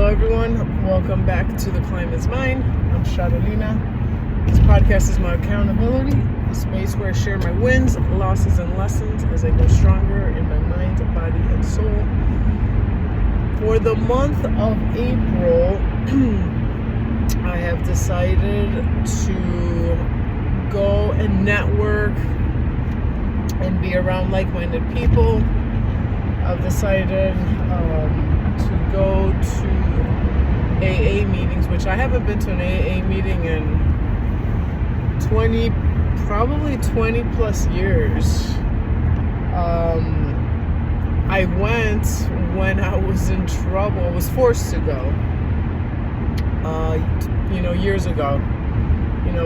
Hello everyone, welcome back to The Climb Is Mine. I'm Shadolina. This podcast is my accountability, a space where I share my wins, losses, and lessons as I go stronger in my mind, body, and soul. For the month of April, I have decided to go and network and be around like-minded people. I've decided to go to AA meetings, which I haven't been to an AA meeting in 20 plus years. I went when I was in trouble. I was forced to go, years ago,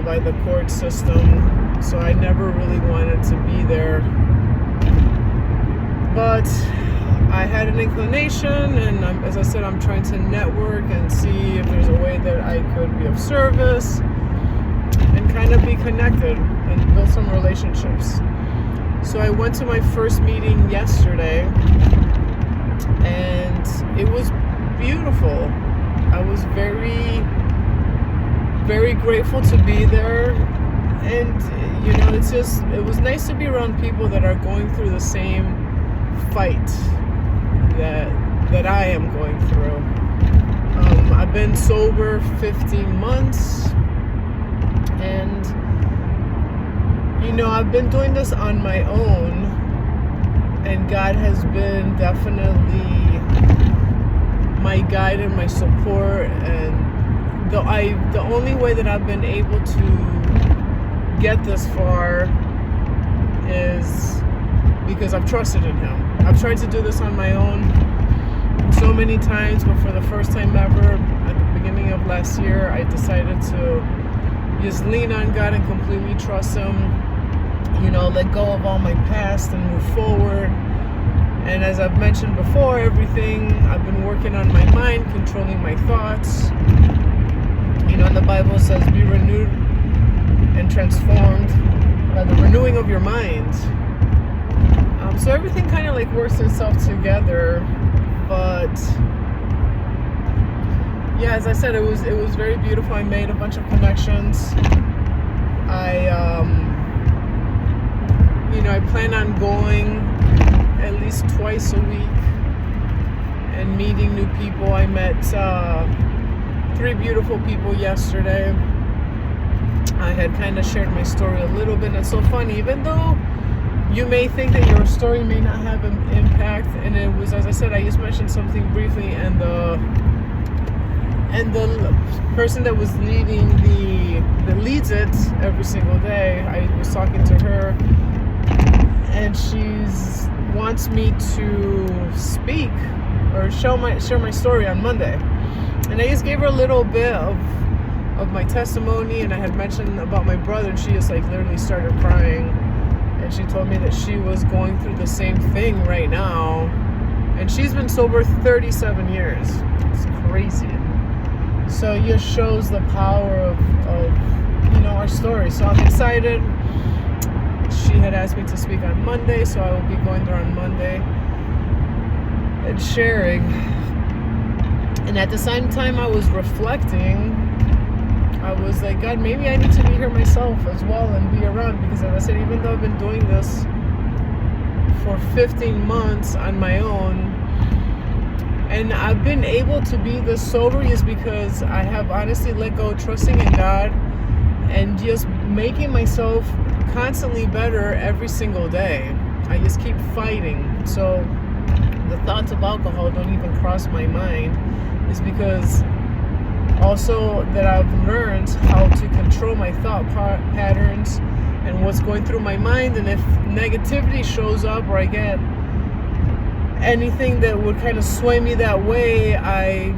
by the court system. So I never really wanted to be there. But I had an inclination, and as I said, I'm trying to network and see if there's a way that I could be of service and kind of be connected and build some relationships. So I went to my first meeting yesterday, and it was beautiful. I was very, very grateful to be there, and it was nice to be around people that are going through the same fight that I am going through. I've been sober 15 months, and I've been doing this on my own, and God has been definitely my guide and my support. And the only way that I've been able to get this far is because I've trusted in Him. I've tried to do this on my own so many times, but for the first time ever, at the beginning of last year, I decided to just lean on God and completely trust Him, let go of all my past and move forward. And as I've mentioned before, everything I've been working on my mind, controlling my thoughts. The Bible says, be renewed and transformed by the renewing of your mind. So everything kind of works itself together, but yeah, as I said, it was very beautiful. I made a bunch of connections. I plan on going at least twice a week and meeting new people. I met 3 beautiful people yesterday. I had kind of shared my story a little bit, and it's so funny, even though you may think that your story may not have an impact, and it was, as I said, I just mentioned something briefly, and the person that was that leads it every single day, I was talking to her, and she's wants me to speak or share my story on Monday, and I just gave her a little bit of my testimony, and I had mentioned about my brother, and she just literally started crying. And she told me that she was going through the same thing right now. And she's been sober 37 years. It's crazy. So it just shows the power of our story. So I'm excited. She had asked me to speak on Monday, so I will be going there on Monday and sharing. And at the same time, I was reflecting. I was like, God, maybe I need to be here myself as well and be around, because as I said, even though I've been doing this for 15 months on my own, and I've been able to be this sober is because I have honestly let go, trusting in God, and just making myself constantly better every single day. I just keep fighting. So the thoughts of alcohol don't even cross my mind, is because also that I've learned how to control my thought patterns and what's going through my mind. And if negativity shows up, or I get anything that would kind of sway me that way, I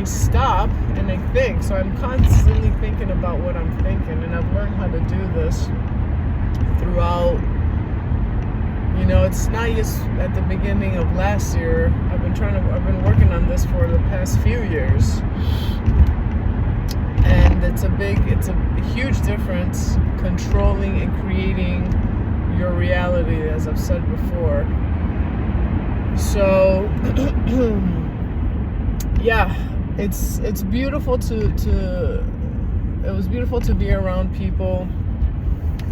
stop and I think. So I'm constantly thinking about what I'm thinking, and I've learned how to do this throughout. It's not just at the beginning of last year. I've been working on this for the past few years, and it's a huge difference controlling and creating your reality, as I've said before. So yeah, it's beautiful it was beautiful to be around people,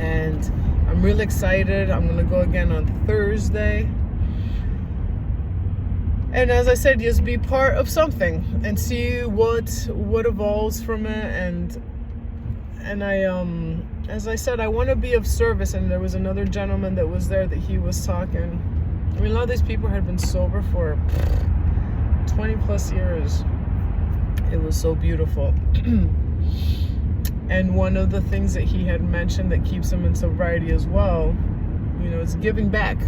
and I'm really excited. I'm gonna go again on Thursday, and as I said, just be part of something and see what evolves from it. And I as I said, I want to be of service. And there was another gentleman that was there that he was talking. I mean, a lot of these people had been sober for 20 plus years. It was so beautiful. And one of the things that he had mentioned that keeps him in sobriety as well, is giving back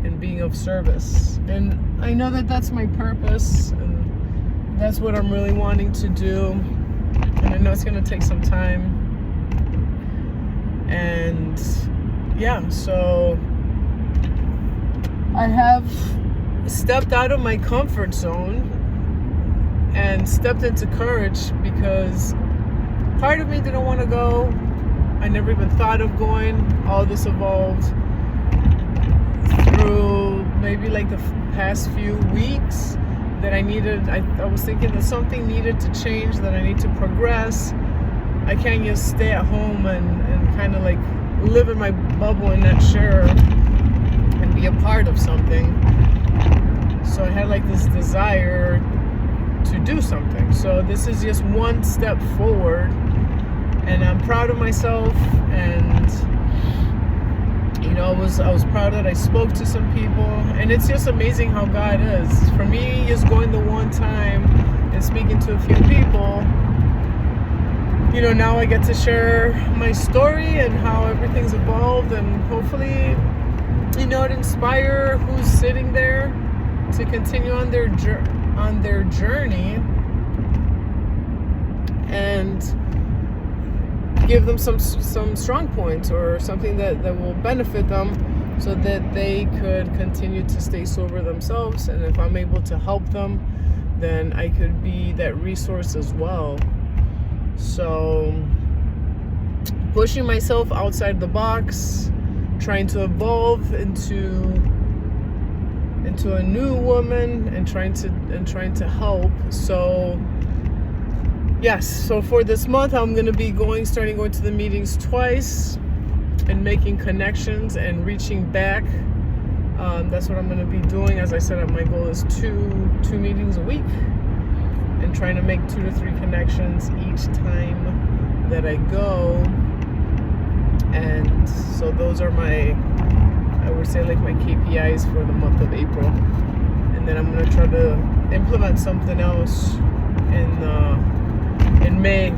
and being of service. And I know that that's my purpose, and that's what I'm really wanting to do. And I know it's going to take some time. And yeah, so I have stepped out of my comfort zone and stepped into courage, because part of me didn't want to go. I never even thought of going. All this evolved through maybe like the past few weeks that I was thinking that something needed to change, that I need to progress. I can't just stay at home and kind of like live in my bubble and not share and be a part of something. So I had like this desire to do something. So this is just one step forward, and I'm proud of myself. And I was proud that I spoke to some people, and it's just amazing how God is. For me, just going the one time and speaking to a few people, now I get to share my story and how everything's evolved, and hopefully, it inspire who's sitting there to continue on their journey, and give them some strong points or something that will benefit them, so that they could continue to stay sober themselves. And if I'm able to help them, then I could be that resource as well. So pushing myself outside the box, trying to evolve into a new woman, and trying to help. So yes, so for this month, I'm going to be starting going to the meetings twice and making connections and reaching back. That's what I'm going to be doing. As I said, my goal is two meetings a week, and trying to make 2 to 3 connections each time that I go. And so those are I would say like my KPIs for the month of April. And then I'm going to try to implement something else in May,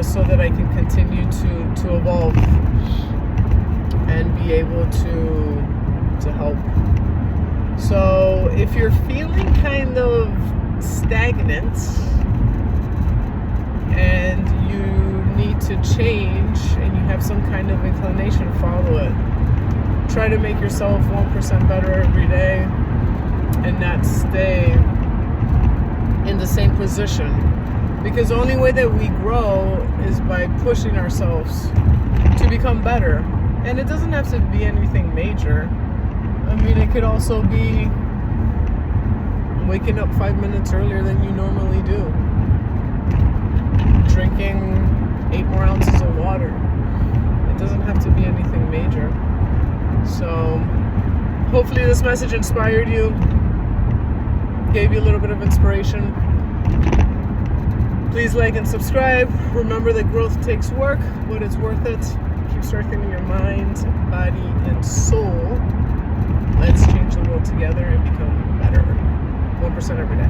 so that I can continue to evolve and be able to help. So if you're feeling kind of stagnant and you need to change, and you have some kind of inclination, follow it. Try to make yourself 1% better every day, and not stay in the same position. Because the only way that we grow is by pushing ourselves to become better. And it doesn't have to be anything major. I mean, it could also be waking up 5 minutes earlier than you normally do. Drinking 8 more ounces of water. It doesn't have to be anything major. So hopefully this message inspired you, gave you a little bit of inspiration. Please like and subscribe. Remember that growth takes work, but it's worth it. Keep strengthening your mind, body, and soul. Let's change the world together and become better. 1% every day.